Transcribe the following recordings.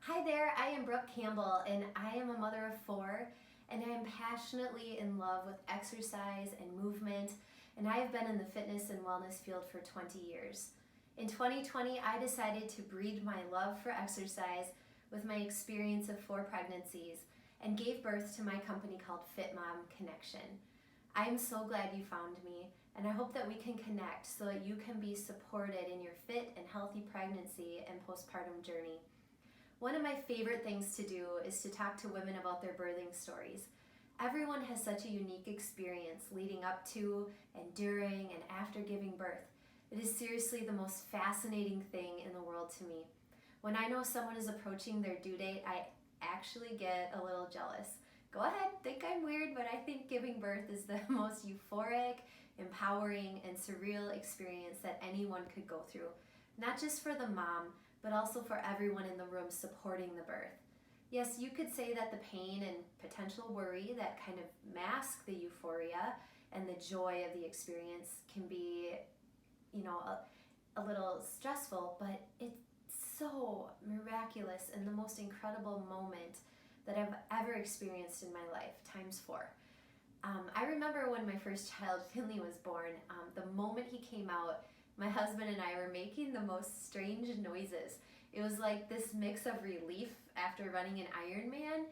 Hi there, I am Brooke Campbell and I am a mother of four and I am passionately in love with exercise and movement, and I have been in the fitness and wellness field for 20 years. In 2020, I decided to breed my love for exercise with my experience of 4 pregnancies and gave birth to my company called Fit Mom Connection. I am so glad you found me, and I hope that we can connect so that you can be supported in your fit and healthy pregnancy and postpartum journey. One of my favorite things to do is to talk to women about their birthing stories. Everyone has such a unique experience leading up to and during and after giving birth. It is seriously the most fascinating thing in the world to me. When I know someone is approaching their due date, I actually get a little jealous. Go ahead, think I'm weird, but I think giving birth is the most euphoric, empowering, and surreal experience that anyone could go through. Not just for the mom, but also for everyone in the room supporting the birth. Yes, you could say that the pain and potential worry that kind of mask the euphoria and the joy of the experience can be, a little stressful, but it's so miraculous and the most incredible moment that I've ever experienced in my life, times 4. I remember when my first child, Finley, was born, the moment he came out, my husband and I were making the most strange noises. It was like this mix of relief after running an Ironman,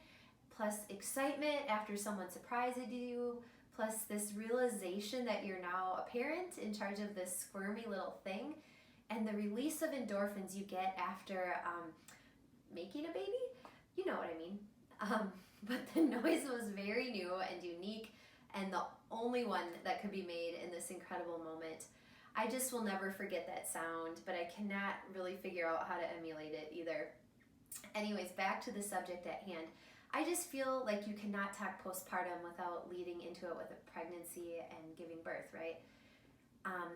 plus excitement after someone surprised you, plus this realization that you're now a parent in charge of this squirmy little thing, and the release of endorphins you get after making a baby. You know what I mean. But the noise was very new and unique, and the only one that could be made in this incredible moment. I just will never forget that sound, but I cannot really figure out how to emulate it either. Anyways, back to the subject at hand. I just feel like you cannot talk postpartum without leading into it with a pregnancy and giving birth, right?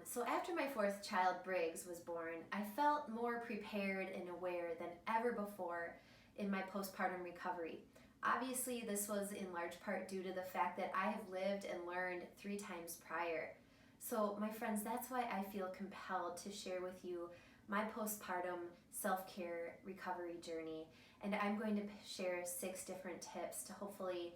So after my 4th child, Briggs, was born, I felt more prepared and aware than ever before in my postpartum recovery. Obviously, this was in large part due to the fact that I have lived and learned 3 times prior. So my friends, that's why I feel compelled to share with you my postpartum self-care recovery journey. And I'm going to share 6 different tips to hopefully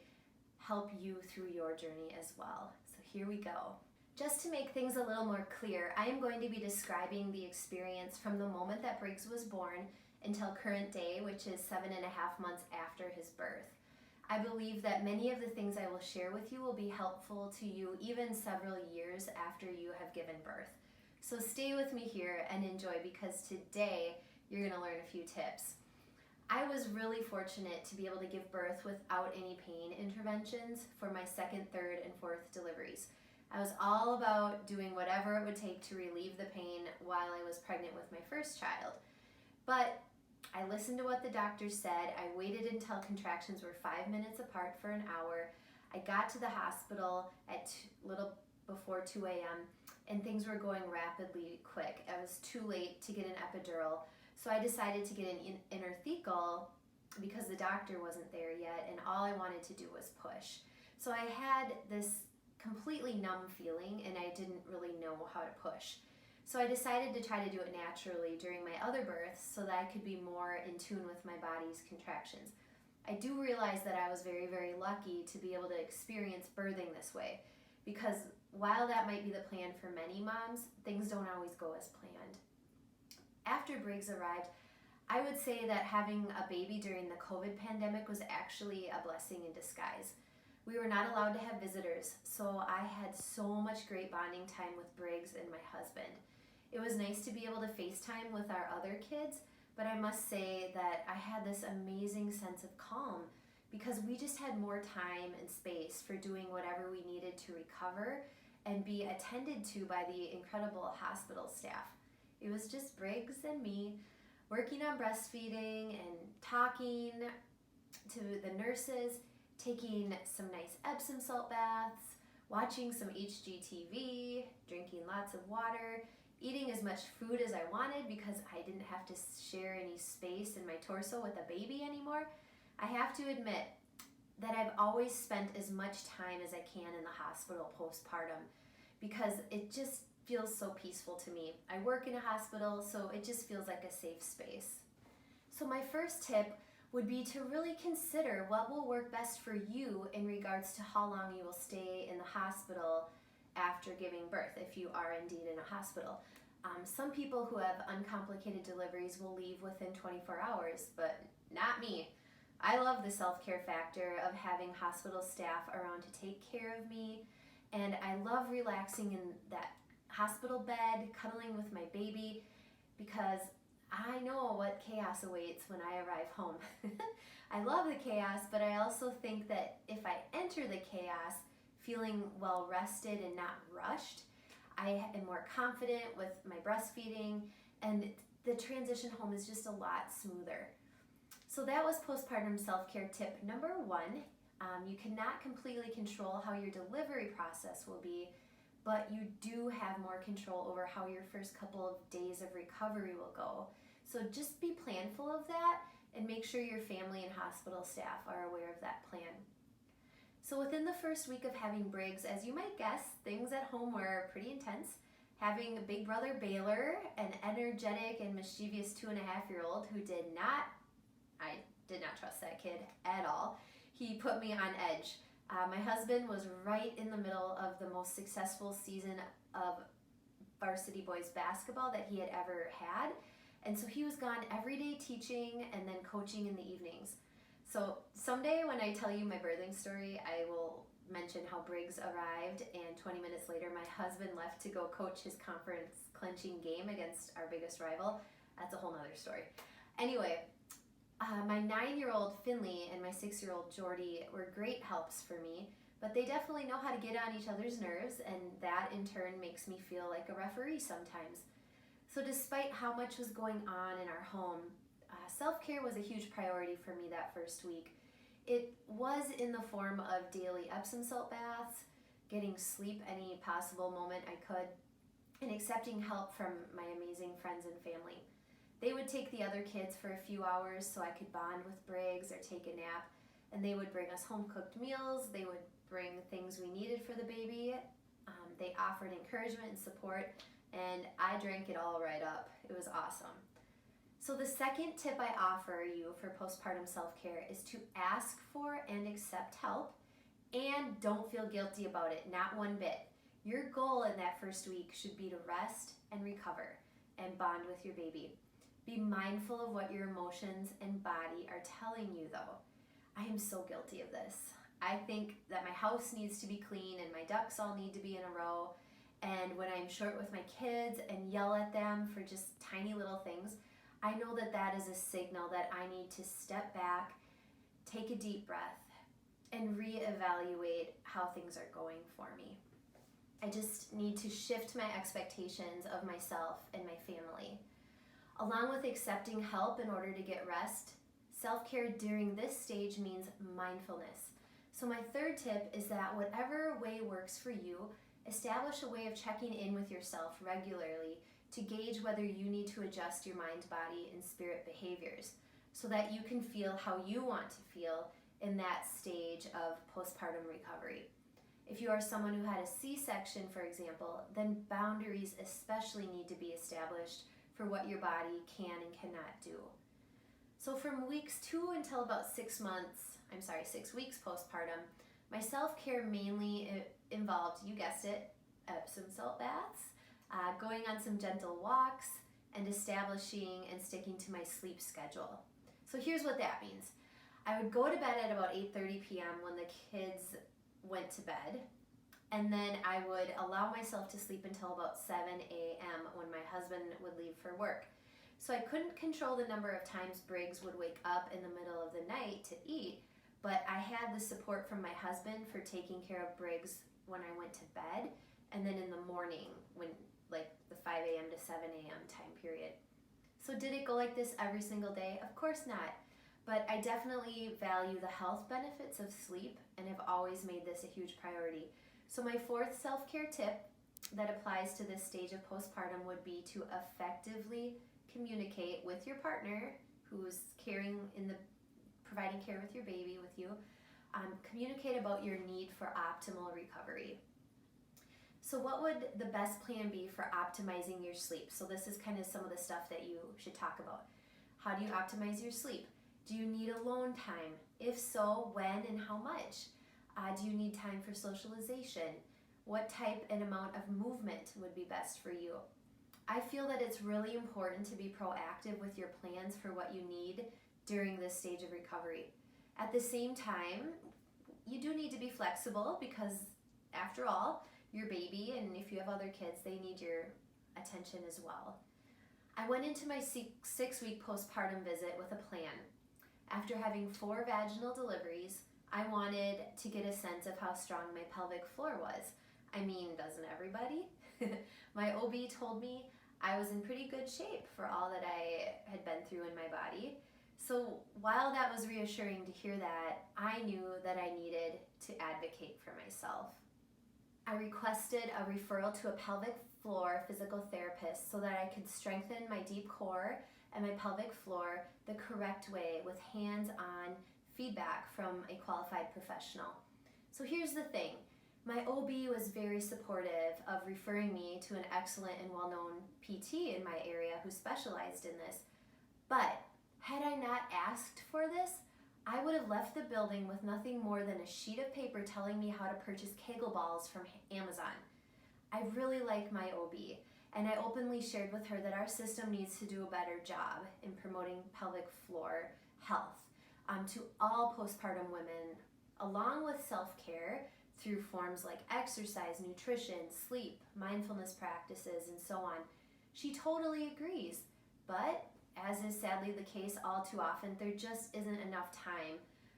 help you through your journey as well. So here we go. Just to make things a little more clear, I am going to be describing the experience from the moment that Briggs was born until current day, which is 7.5 months after his birth. I believe that many of the things I will share with you will be helpful to you even several years after you have given birth. So stay with me here and enjoy, because today you're going to learn a few tips. I was really fortunate to be able to give birth without any pain interventions for my 2nd, 3rd, and 4th deliveries. I was all about doing whatever it would take to relieve the pain while I was pregnant with my 1st child. But I listened to what the doctor said. I waited until contractions were 5 minutes apart for an hour. I got to the hospital at little before 2 a.m. and things were going rapidly quick. I was too late to get an epidural, so I decided to get an intrathecal because the doctor wasn't there yet, and all I wanted to do was push. So I had this completely numb feeling and I didn't really know how to push. So I decided to try to do it naturally during my other births so that I could be more in tune with my body's contractions. I do realize that I was very, very lucky to be able to experience birthing this way, because while that might be the plan for many moms, things don't always go as planned. After Briggs arrived, I would say that having a baby during the COVID pandemic was actually a blessing in disguise. We were not allowed to have visitors, so I had so much great bonding time with Briggs and my husband. It was nice to be able to FaceTime with our other kids, but I must say that I had this amazing sense of calm because we just had more time and space for doing whatever we needed to recover and be attended to by the incredible hospital staff. It was just Briggs and me working on breastfeeding and talking to the nurses, taking some nice Epsom salt baths, watching some HGTV, drinking lots of water, eating as much food as I wanted because I didn't have to share any space in my torso with a baby anymore. I have to admit that I've always spent as much time as I can in the hospital postpartum because it just feels so peaceful to me. I work in a hospital, so it just feels like a safe space. So my first tip would be to really consider what will work best for you in regards to how long you will stay in the hospital after giving birth, if you are indeed in a hospital. Some people who have uncomplicated deliveries will leave within 24 hours, but not me. I love the self-care factor of having hospital staff around to take care of me, and I love relaxing in that hospital bed, cuddling with my baby, because I know what chaos awaits when I arrive home. I love the chaos, but I also think that if I enter the chaos feeling well rested and not rushed, I am more confident with my breastfeeding, and the transition home is just a lot smoother. So that was postpartum self-care tip number 1. You cannot completely control how your delivery process will be, but you do have more control over how your first couple of days of recovery will go. So just be planful of that and make sure your family and hospital staff are aware of that plan. So within the first week of having Briggs, as you might guess, things at home were pretty intense. Having a big brother Baylor, an energetic and mischievous 2.5-year-old who I did not trust that kid at all. He put me on edge. My husband was right in the middle of the most successful season of varsity boys basketball that he had ever had. And so he was gone every day teaching and then coaching in the evenings. So someday when I tell you my birthing story, I will mention how Briggs arrived, and 20 minutes later my husband left to go coach his conference clinching game against our biggest rival. That's a whole nother story. Anyway, my 9-year-old Finley and my 6-year-old Jordy were great helps for me, but they definitely know how to get on each other's nerves, and that in turn makes me feel like a referee sometimes. So despite how much was going on in our home, self-care was a huge priority for me that first week. It was in the form of daily Epsom salt baths, getting sleep any possible moment I could, and accepting help from my amazing friends and family. They would take the other kids for a few hours so I could bond with Briggs or take a nap, and they would bring us home-cooked meals. They would bring things we needed for the baby. They offered encouragement and support, and I drank it all right up. It was awesome. So the second tip I offer you for postpartum self-care is to ask for and accept help, and don't feel guilty about it, not one bit. Your goal in that first week should be to rest and recover and bond with your baby. Be mindful of what your emotions and body are telling you though. I am so guilty of this. I think that my house needs to be clean and my ducks all need to be in a row, and when I'm short with my kids and yell at them for just tiny little things, I know that that is a signal that I need to step back, take a deep breath, and reevaluate how things are going for me. I just need to shift my expectations of myself and my family. Along with accepting help in order to get rest, self-care during this stage means mindfulness. So my third tip is that whatever way works for you, establish a way of checking in with yourself regularly to gauge whether you need to adjust your mind, body, and spirit behaviors so that you can feel how you want to feel in that stage of postpartum recovery. If you are someone who had a C-section, for example, then boundaries especially need to be established for what your body can and cannot do. So from weeks 2 until about 6 weeks postpartum, my self-care mainly involved, you guessed it, Epsom salt baths, going on some gentle walks, and establishing and sticking to my sleep schedule. So here's what that means. I would go to bed at about 8:30 p.m. when the kids went to bed, and then I would allow myself to sleep until about 7 a.m. when my husband would leave for work. So I couldn't control the number of times Briggs would wake up in the middle of the night to eat, but I had the support from my husband for taking care of Briggs when I went to bed, and then in the morning when like the 5 a.m. to 7 a.m. time period. So did it go like this every single day? Of course not. But I definitely value the health benefits of sleep and have always made this a huge priority. So my fourth self-care tip that applies to this stage of postpartum would be to effectively communicate with your partner who's providing care with your baby with you. Communicate about your need for optimal recovery. So what would the best plan be for optimizing your sleep? So this is kind of some of the stuff that you should talk about. How do you optimize your sleep? Do you need alone time? If so, when and how much? Do you need time for socialization? What type and amount of movement would be best for you? I feel that it's really important to be proactive with your plans for what you need during this stage of recovery. At the same time, you do need to be flexible because, after all, your baby, and if you have other kids, they need your attention as well. I went into my 6-week postpartum visit with a plan. After having 4 vaginal deliveries, I wanted to get a sense of how strong my pelvic floor was. I mean, doesn't everybody? My OB told me I was in pretty good shape for all that I had been through in my body. So while that was reassuring to hear that, I knew that I needed to advocate for myself. I requested a referral to a pelvic floor physical therapist so that I could strengthen my deep core and my pelvic floor the correct way with hands-on feedback from a qualified professional. So here's the thing. My OB was very supportive of referring me to an excellent and well-known PT in my area who specialized in this. But had I not asked for this, I would have left the building with nothing more than a sheet of paper telling me how to purchase Kegel balls from Amazon. I really like my OB, and I openly shared with her that our system needs to do a better job in promoting pelvic floor health to all postpartum women, along with self-care through forms like exercise, nutrition, sleep, mindfulness practices, and so on. She totally agrees, but as is sadly the case all too often, there just isn't enough time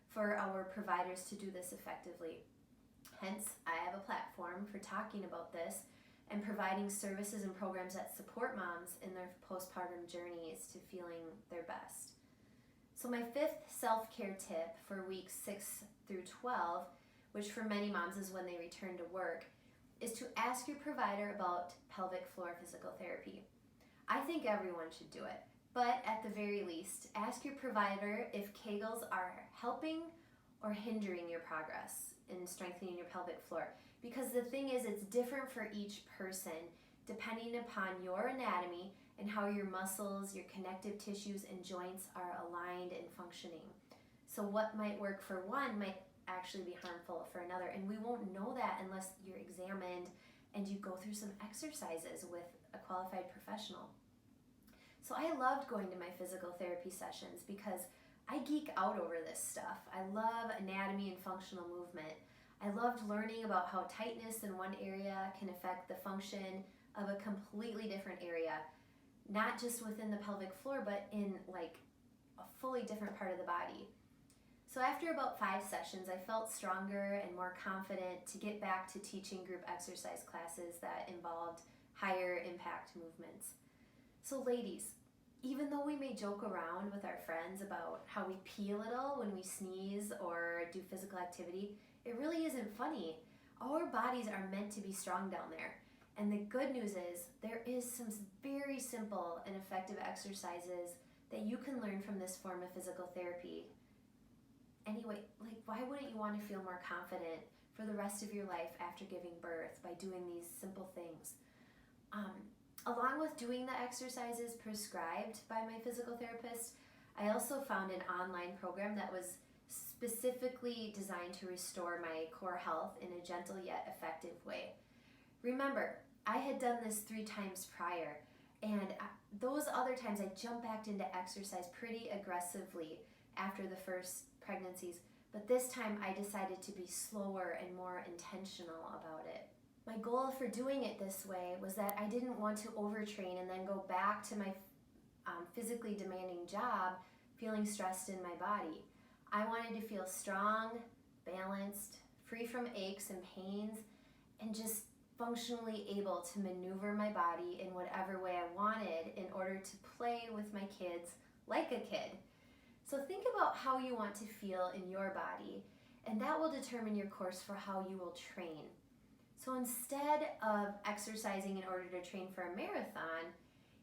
for our providers to do this effectively. Hence, I have a platform for talking about this and providing services and programs that support moms in their postpartum journeys to feeling their best. So my 5th self-care tip for weeks 6 through 12, which for many moms is when they return to work, is to ask your provider about pelvic floor physical therapy. I think everyone should do it. But at the very least, ask your provider if Kegels are helping or hindering your progress in strengthening your pelvic floor. Because the thing is, it's different for each person depending upon your anatomy and how your muscles, your connective tissues, and joints are aligned and functioning. So what might work for one might actually be harmful for another. And we won't know that unless you're examined and you go through some exercises with a qualified professional. So I loved going to my physical therapy sessions because I geek out over this stuff. I love anatomy and functional movement. I loved learning about how tightness in one area can affect the function of a completely different area, not just within the pelvic floor, but in like a fully different part of the body. So after about 5 sessions, I felt stronger and more confident to get back to teaching group exercise classes that involved higher impact movements. So ladies, even though we may joke around with our friends about how we pee a little when we sneeze or do physical activity, it really isn't funny. Our bodies are meant to be strong down there. And the good news is there is some very simple and effective exercises that you can learn from this form of physical therapy. Anyway, why wouldn't you want to feel more confident for the rest of your life after giving birth by doing these simple things? Along with doing the exercises prescribed by my physical therapist, I also found an online program that was specifically designed to restore my core health in a gentle yet effective way. Remember, I had done this 3 times prior, and those other times I jumped back into exercise pretty aggressively after the first pregnancies, but this time I decided to be slower and more intentional about it. My goal for doing it this way was that I didn't want to overtrain and then go back to my physically demanding job feeling stressed in my body. I wanted to feel strong, balanced, free from aches and pains, and just functionally able to maneuver my body in whatever way I wanted in order to play with my kids like a kid. So think about how you want to feel in your body, and that will determine your course for how you will train. So instead of exercising in order to train for a marathon,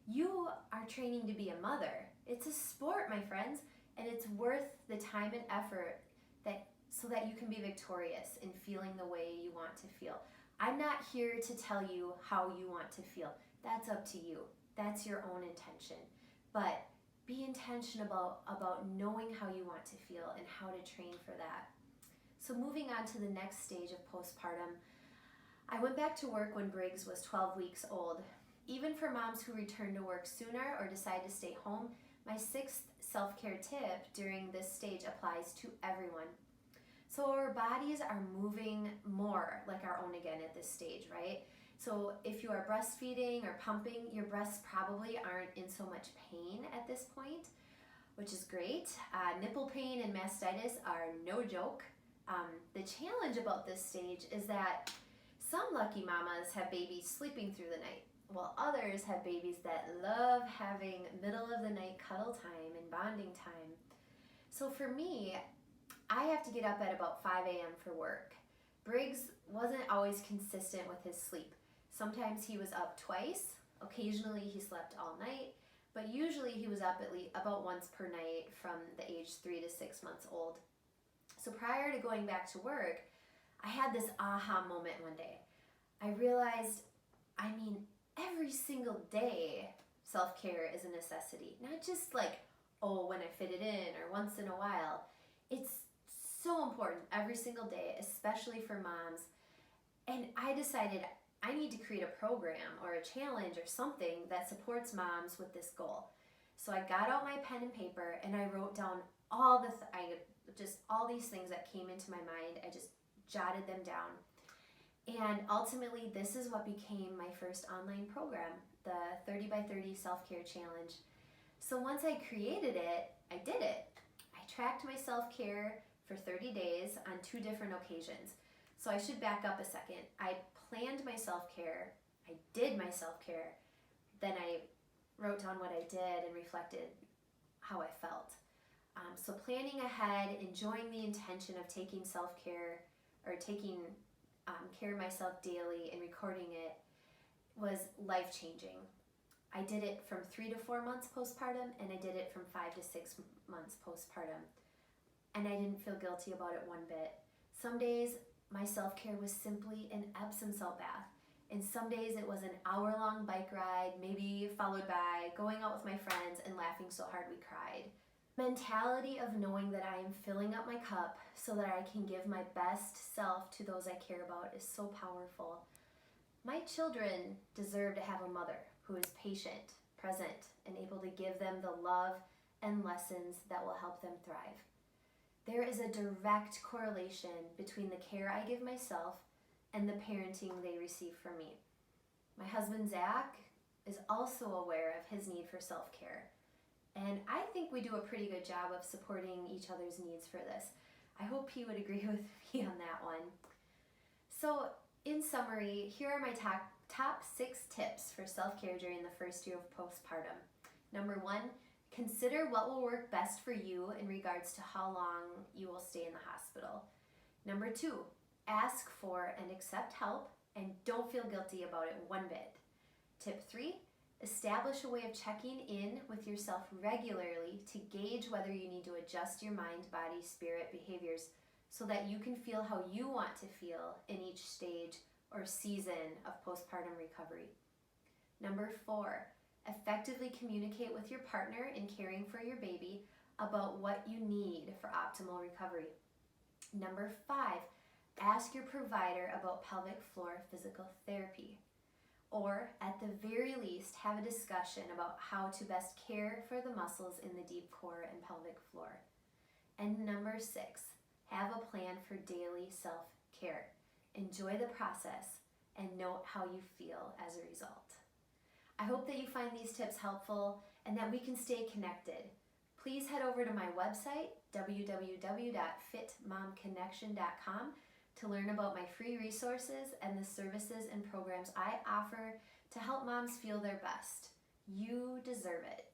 you are training to be a mother. It's a sport, my friends, and it's worth the time and effort so that you can be victorious in feeling the way you want to feel. I'm not here to tell you how you want to feel. That's up to you. That's your own intention. But be intentional about knowing how you want to feel and how to train for that. So moving on to the next stage of postpartum, I went back to work when Briggs was 12 weeks old. Even for moms who return to work sooner or decide to stay home, my sixth self-care tip during this stage applies to everyone. So our bodies are moving more like our own again at this stage, right? So if you are breastfeeding or pumping, your breasts probably aren't in so much pain at this point, which is great. Nipple pain and mastitis are no joke. The challenge about this stage is that some lucky mamas have babies sleeping through the night, while others have babies that love having middle of the night cuddle time and bonding time. So for me, I have to get up at about 5 a.m. for work. Briggs wasn't always consistent with his sleep. Sometimes he was up twice, occasionally he slept all night, but usually he was up at least about once per night from the age 3 to 6 months old. So prior to going back to work, I had this aha moment one day. I realized, every single day self-care is a necessity. Not just like, when I fit it in or once in a while. It's so important every single day, especially for moms. And I decided I need to create a program or a challenge or something that supports moms with this goal. So I got out my pen and paper and I wrote down all these things that came into my mind. I just jotted them down. And ultimately, this is what became my first online program, the 30 by 30 Self-Care Challenge. So once I created it, I did it. I tracked my self-care for 30 days on 2 different occasions. So I should back up a second. I planned my self-care, I did my self-care, then I wrote down what I did and reflected how I felt. So planning ahead, enjoying the intention of taking self-care or taking care of myself daily and recording it was life-changing. I did it from 3 to 4 months postpartum, and I did it from 5 to 6 months postpartum. And I didn't feel guilty about it one bit. Some days my self-care was simply an Epsom salt bath, and some days it was an hour-long bike ride, maybe followed by going out with my friends and laughing so hard we cried. Mentality of knowing that I am filling up my cup so that I can give my best self to those I care about is so powerful. My children deserve to have a mother who is patient, present, and able to give them the love and lessons that will help them thrive. There is a direct correlation between the care I give myself and the parenting they receive from me. My husband, Zach, is also aware of his need for self-care. And I think we do a pretty good job of supporting each other's needs for this. I hope he would agree with me on that one. So, in summary, here are my top 6 tips for self-care during the first year of postpartum. Number 1, consider what will work best for you in regards to how long you will stay in the hospital. Number 2, ask for and accept help and don't feel guilty about it one bit. Tip 3, establish a way of checking in with yourself regularly to gauge whether you need to adjust your mind, body, spirit, behaviors so that you can feel how you want to feel in each stage or season of postpartum recovery. Number 4, effectively communicate with your partner in caring for your baby about what you need for optimal recovery. Number 5, ask your provider about pelvic floor physical therapy. Or, at the very least, have a discussion about how to best care for the muscles in the deep core and pelvic floor. And number 6, have a plan for daily self-care. Enjoy the process and note how you feel as a result. I hope that you find these tips helpful and that we can stay connected. Please head over to my website, www.fitmomconnection.com, to learn about my free resources and the services and programs I offer to help moms feel their best. You deserve it.